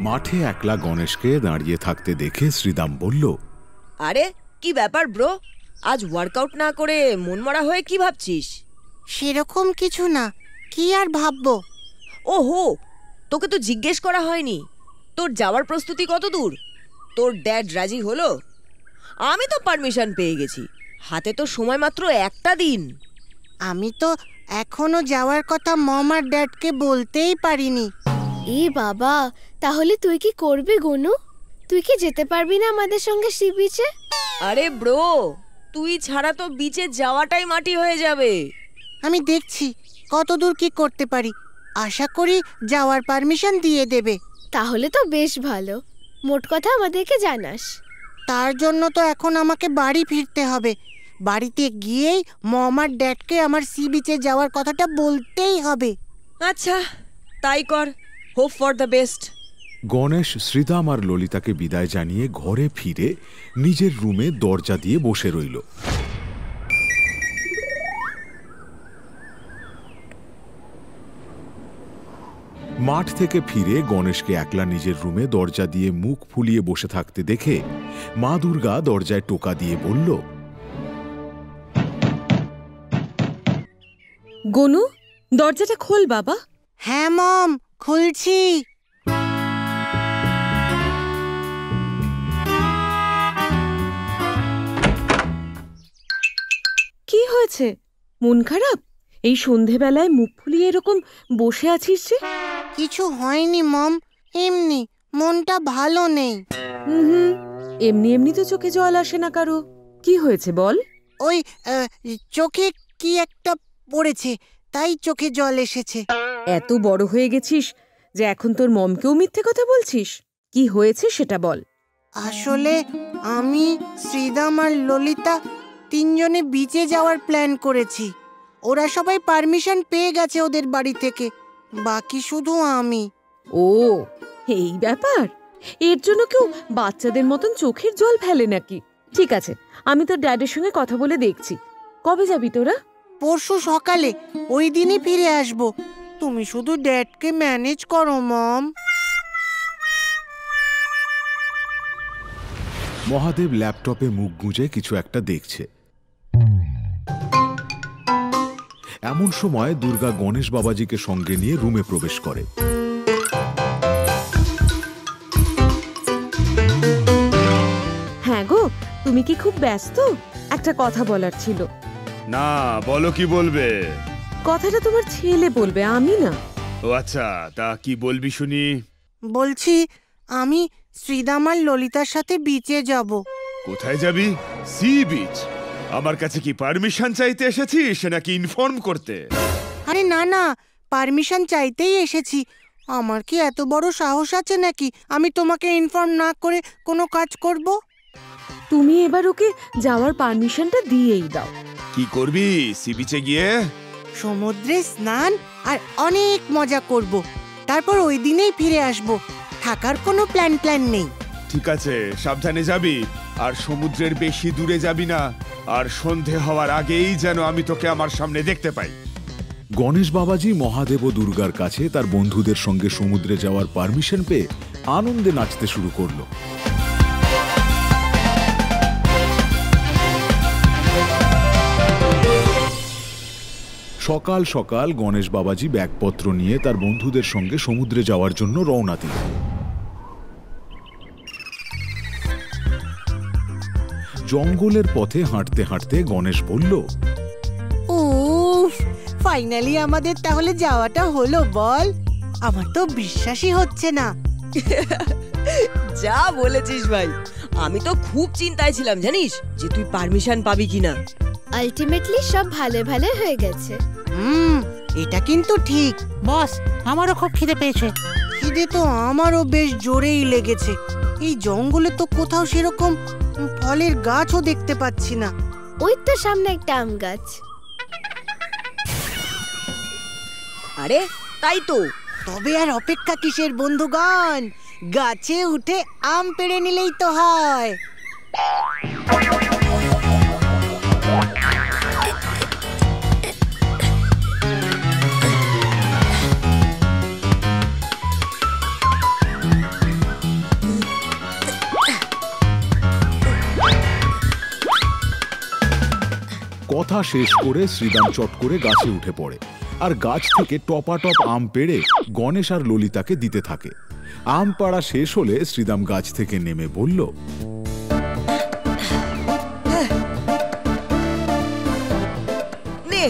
মাঠে একলা গণেশকে দাঁড়িয়ে থাকতে দেখে শ্রীদাম বলল, আরে কি ব্যাপার ব্রো, আজ ওয়ার্কআউট না করে মনমরা হয়ে কি ভাবছিস? সেরকম কিছু না, কি আর ভাববো। ওহো, তোকে তো জিজ্ঞেস করা হয়নি তোর যাওয়ার প্রস্তুতি কত দূর। তোর ড্যাড রাজি হলো? আমি তো পারমিশন পেয়ে গেছি, হাতে তো সময় মাত্র একটা দিন। আমি তো এখনো যাওয়ার কথা মম আর ড্যাডকে বলতেই পারিনি। এ বাবা, তাহলে তুই কি করবি গনু? তুই কি যেতে পারবি না আমাদের সঙ্গে সি বিচে? আরে ব্রো, তুই ছাড়া তো বিচে যাওয়াটাই মাটি হয়ে যাবে। আমি দেখছি কত দূর কি করতে পারি, আশা করি যাওয়ার পারমিশন দিয়ে দেবে। তাহলে তো বেশ ভালো, মোট কথা আমাদেরকে জানাস। তার জন্য তো এখন আমাকে বাড়ি ফিরতে হবে। বাড়িতে গিয়েই মম আর ড্যাডকে আমার সি বিচে যাওয়ার কথাটা বলতেই হবে। আচ্ছা তাই কর, hope for the best. Ganesh Sridam আর ললিতাকে বিদায় জানিয়ে ঘরে ফিরে নিজের রুমে দরজা দিয়ে বসে রইল। মাঠ থেকে ফিরে গণেশকে একলা নিজের রুমে দরজা দিয়ে মুখ ফুলিয়ে বসে থাকতে দেখে মা দুর্গা দরজায় টোকা দিয়ে বলল, গনু, দরজাটা খোল বাবা। হ্যাঁ মম, খুলছি। কি হয়েছে? মন খারাপ? এই সন্ধেবেলায় মুখ ফুলিয়ে এরকম বসে আছিস যে? কিছু হয়নি মম, এমনি মনটা ভালো নেই। হুম, এমনি এমনি তো চোখে জল আসে না কারো। কি হয়েছে বল? ওই চোখে কি একটা পড়েছে, তাই চোখে জল এসেছে। এত বড় হয়ে গেছিস যে এখন তোর মমকেও মিথ্যে কথা বলছিস? কি হয়েছে সেটা বল। আসলে আমি, শ্রীদাম আর ললিতা তিনজনে বিচে যাওয়ার প্ল্যান করেছি। ওরা সবাই পারমিশন পেয়ে গেছে ওদের বাড়ি থেকে, বাকি শুধু আমি। ও, এই ব্যাপার? এর জন্য কেউ বাচ্চাদের মতন চোখের জল ফেলে নাকি? ঠিক আছে, আমি তোর ড্যাডের সঙ্গে কথা বলে দেখছি। কবে যাবি তোরা? পরশু সকালে, ওই দিনই ফিরে আসবো। তুমি শুধু ড্যাডকে ম্যানেজ করো মম। মহাদেব ল্যাপটপে মুখ গুঁজে কিছু একটা দেখছে। এমন সময় দুর্গা গণেশ বাবাজিকে সঙ্গে নিয়ে রুমে প্রবেশ করে। হ্যাঁ গো, তুমি কি খুব ব্যস্ত? একটা কথা বলার ছিল। না, বলো কি বলবে? কথাটা তোমার ছেলে বলবে, আমি না। ও আচ্ছা, তা কি বলবি শুনি? বলছি, আমি শ্রীদাম আর ললিতার সাথে বিচে যাব। কোথায় যাবি? Sea beach? আমার কাছে কি পারমিশন চাইতে এসেছিস নাকি ইনফর্ম করতে? আরে না না, পারমিশন চাইতেই এসেছি। আমার কি এত বড় সাহস আছে নাকি আমি তোমাকে ইনফর্ম না করে কোনো কাজ করব? তুমি এবার ওকে যাওয়ার পারমিশনটা দিয়েই দাও। কি করবি সি বিচে গিয়ে? সমুদ্রে স্নান আর অনেক মজা করব, তারপর ওই দিনেই ফিরে আসব। থাকার কোনো প্ল্যান নেই। ঠিক আছে, সাবধানে যাবি, আর সমুদ্রের বেশি দূরে যাবি না, আর সন্ধে হওয়ার আগেই যেন আমি তোকে আমার সামনে দেখতে পাই। গণেশ বাবাজি মহাদেব ও দুর্গার কাছে তার বন্ধুদের সঙ্গে সমুদ্রে যাওয়ার পারমিশন পেয়ে আনন্দে নাচতে শুরু করল। সকাল সকাল গণেশ বাবাজি ব্যাগপত্র নিয়ে তার বন্ধুদের সঙ্গে সমুদ্রে যাওয়ার জন্য রওনা দিল। জঙ্গলের পথে হাঁটতে হাঁটতে গণেশ বলল, উফ, ফাইনালি আমাদের তাহলে যাওয়াটা হলো বল। আমার তো বিশ্বাসই হচ্ছে না। যা বলেছিস ভাই, আমি তো খুব চিন্তায় ছিলাম জানিস, যে তুই পারমিশন পাবি কিনা। আলটিমেটলি সব ভালো ভালো হয়ে গেছে। এটা কিন্তু ঠিক। বস, আমারও খুব খিদে পেয়েছে। খিদে তো আমারও বেশ জোরেই লেগেছে। এই জঙ্গলে তো কোথাও সেরকম ফলের গাছও দেখতে পাচ্ছি না। ওই তো সামনে একটা আম গাছ। আরে তাই তো। তবে আর অপেক্ষা কিসের বন্ধুগণ, গাছে উঠে আম পেড়ে নিলেই তো হয়। কথা শেষ করে শ্রীদাম চট করে গাছে উঠে পড়ে আর গাছ থেকে টপাটপ আম পেড়ে গণেশ আর ললিতাকে দিতে থাকে। আম পাড়া শেষ হলে শ্রীদাম গাছ থেকে নেমে বলল, নে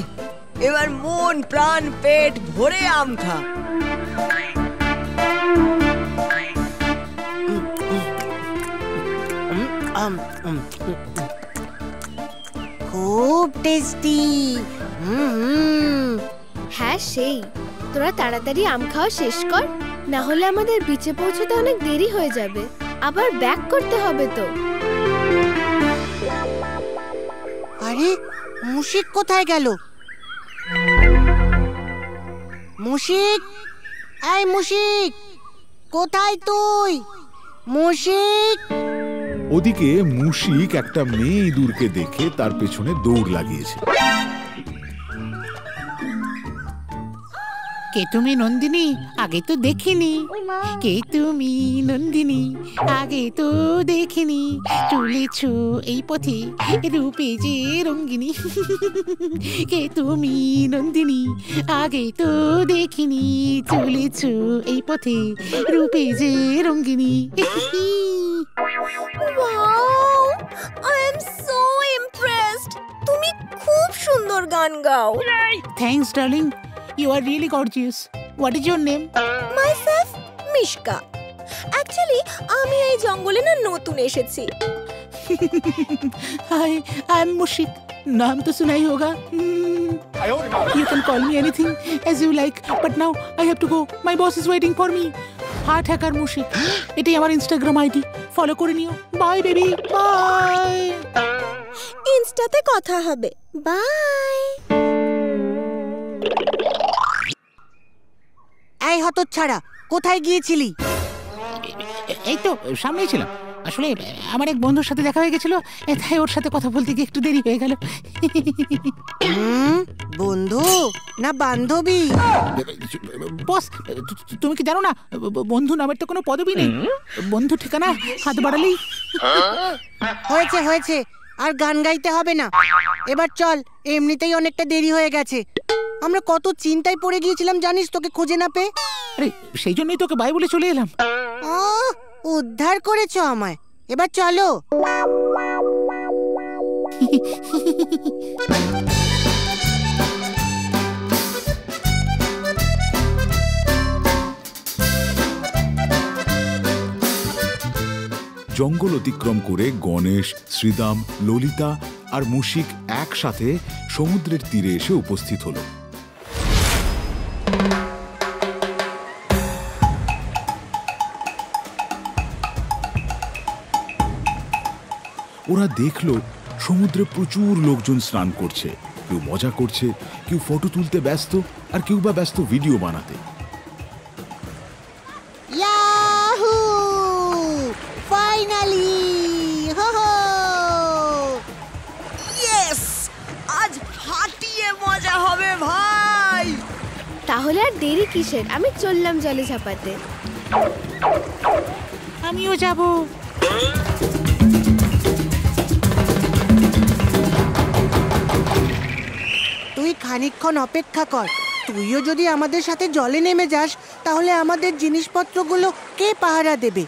এবার মন প্রাণ পেট ভরে আম খা। খুব টেস্টি। হ্যাঁ সেই, তোরা তাড়াতাড়ি আম খাওয়া শেষ কর, না হলে আমাদের বিচে পৌঁছতে অনেক দেরি হয়ে যাবে, আবার ব্যাক করতে হবে তো। আরে মুশিক কোথায় গেল? মুশিক, এই মুশিক, কোথায় তুই? মুশিক! ওদিকে মুশিক একটা মেয়ে ইঁদুরকে দেখে তার পেছনে দৌড় লাগিয়েছে। কে তুমি নন্দিনী? আগে তো দেখিনি। কে তুমি নন্দিনী? আগে তো দেখিনি। চলেছ এই পথে রূপে যে রঙ্গিনী। কে তুমি নন্দিনী? আগে তো দেখিনি। চলেছ এই পথে রূপে যে রঙ্গিনী। Wow, I am so impressed. তুমি খুব সুন্দর গান গাও। Thanks darling, you are really gorgeous. What is your name? Myself Mishka. Actually আমি এই জঙ্গলে না নতুন এসেছি। Hi, I'm Mushik. नाम तो सुना ही होगा. You can call me anything as you like, but now I have to go. My boss is waiting for me. Heart hacker Mushik. এটাই আমার ইনস্টাগ্রাম আইডি, ফলো করে নিও। Bye baby, by. ইনস্টাতে কথা হবে। বাই। এই হতচ্ছাড়া, কোথায় গিয়েছিলি? এই তো সামনেই ছিলাম। আসলে আমার এক বন্ধুর সাথে দেখা হয়ে গেছিল, তাই ওর সাথে কথা বলতে গিয়ে একটু দেরি হয়ে গেল। বন্ধু না বান্ধবী? বস, তুমি কি জানো না বন্ধু নামের তো কোনো পদবি নেই। বন্ধু ঠিকানা হাত বাড়ালেই। হয়েছে হয়েছে, আর গান গাইতে হবে না। এবার চল, এমনিতেই অনেকটা দেরি হয়ে গেছে। আমরা কত চিন্তায় পড়ে গিয়েছিলাম জানিস, তোকে খুঁজে না পেয়ে। আরে সেই জন্যই তোকে বাই বলে চলে এলাম। উদ্ধার করেছো আমায়। এবার চলো। জঙ্গল অতিক্রম করে গণেশ, শ্রীদাম, ললিতা আর মুশিক একসাথে সমুদ্রের তীরে এসে উপস্থিত হলো। ওরা দেখল সমুদ্রে প্রচুর লোকজন স্নান করছে। কেউ মজা করছে, কেউ ফটো তুলতে ব্যস্ত, আর কেউ বা ব্যস্ত ভিডিও বানাতে। ইয়াহু! ফাইনালি! হো হো! ইয়েস! আজ ফাটিয়ে মজা হবে ভাই। তাহলে আর দেরি কিসের, আমি চললাম জলে ঝাঁপাতে। আমিও যাব। তুই খানিকক্ষণ অপেক্ষা কর। তুইও যদি আমাদের সাথে জলে নেমে যাস, তাহলে আমাদের জিনিসপত্রগুলো কে পাহারা দেবে?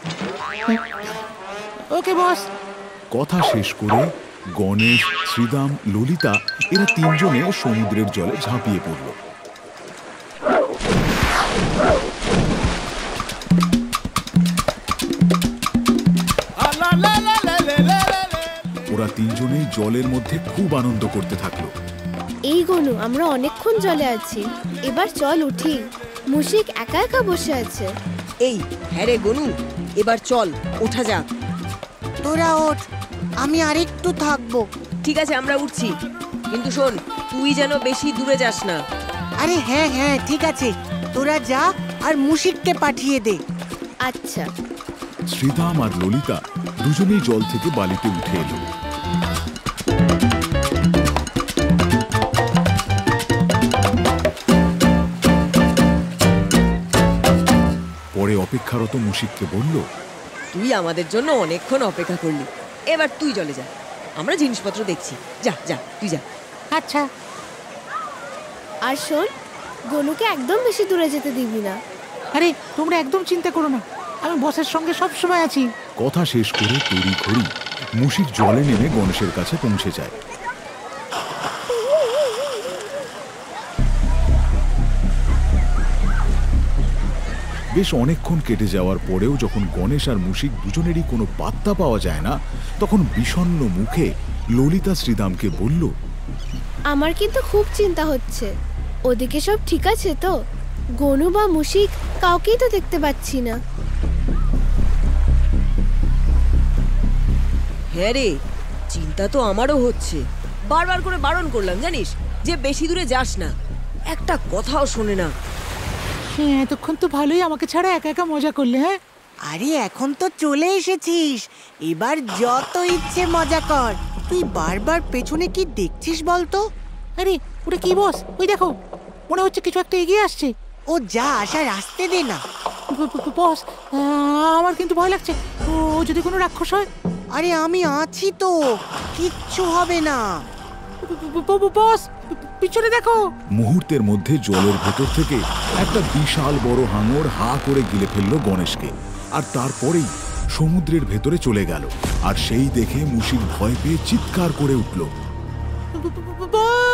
ওকে বস। কথা শেষ করে গণেশ, শ্রীদাম, ললিতা এরা তিনজনে সমুদ্রের জলে ঝাঁপিয়ে পড়ল। ওরা তিনজনেই জলের মধ্যে খুব আনন্দ করতে থাকলো। এই গনু, আমরা অনেকক্ষণ জলে আছি, এবার চল উঠি। মুশিক একা একা বসে আছে। এই হ্যাঁ রে গনু, এবার চল ওঠা যাক। তোরা ওঠ, আমি আরেকটু থাকবো। ঠিক আছে, আমরা উঠছি, কিন্তু শোন, তুই যেন বেশি দূরে যাস না। আরে হ্যাঁ হ্যাঁ ঠিক আছে, তোরা যা আর মুশিককে পাঠিয়ে দে। আচ্ছা। শ্রীদাম আর ললিতা দুজনেই জল থেকে বালিতে উঠে এলো। পরে অপেক্ষারত মুশিককে বলল, তুই আমাদের জন্য অনেকক্ষণ অপেক্ষা করলি, এবার তুই চলে যা, আমরা জিনিসপত্র দেখছি। যা যা, তুই যা। আচ্ছা। আর শোন, গনুকে একদম বেশি দূরে যেতে দিবি না। আরে তোমরা একদম চিন্তা করো না, আমি বসের সঙ্গে সব সময় আছি। কথা শেষ করে তড়ি ঘড়ি মুশিক জলে নেমে গণেশের কাছে পৌঁছে যায়। বেশ অনেকক্ষণ কেটে যাওয়ার পরেও যখন গণেশ আর মুশিক দুজনেরই কোনো পাত্তা পাওয়া যায় না, তখন বিষণ্ণ মুখে ললিতা শ্রীদামকে বলল, আমার কিন্তু খুব চিন্তা হচ্ছে। ওদিকে সব ঠিক আছে তো? গনু বা মুশিক কাউকেই তো দেখতে পাচ্ছি না। হ্যাঁ রে, চিন্তা তো আমারও হচ্ছে। বারবার করে বারণ করলাম জানিস, যে বেশি দূরে যাস না। একটা কথাও শোনে না। হ্যাঁ, এতক্ষণ তো ভালোই আমাকে ছাড়া একা একা মজা করলে। হ্যাঁ, আরে এখন তো চলে এসেছিস, এবার যত ইচ্ছে মজা কর। তুই বারবার পেছনে কি দেখছিস বলতো? আরে ওটা কি বস? ওই দেখো, মনে হচ্ছে কিছু একটা এগিয়ে আসছে। ও যা আসার আসতে দে না। বস, আমার কিন্তু ভয় লাগছে। ও যদি কোনো রাক্ষস হয়। আরে আমি আছি তো, কিচ্ছু হবে না। বস, পিছনে দেখো। মুহূর্তের মধ্যে জলের ভেতর থেকে একটা বিশাল বড় হাঙর হা করে গিলে ফেললো গণেশকে, আর তারপরেই সমুদ্রের ভেতরে চলে গেল। আর সেই দেখে মুশিক ভয় পেয়ে চিৎকার করে উঠল। বস,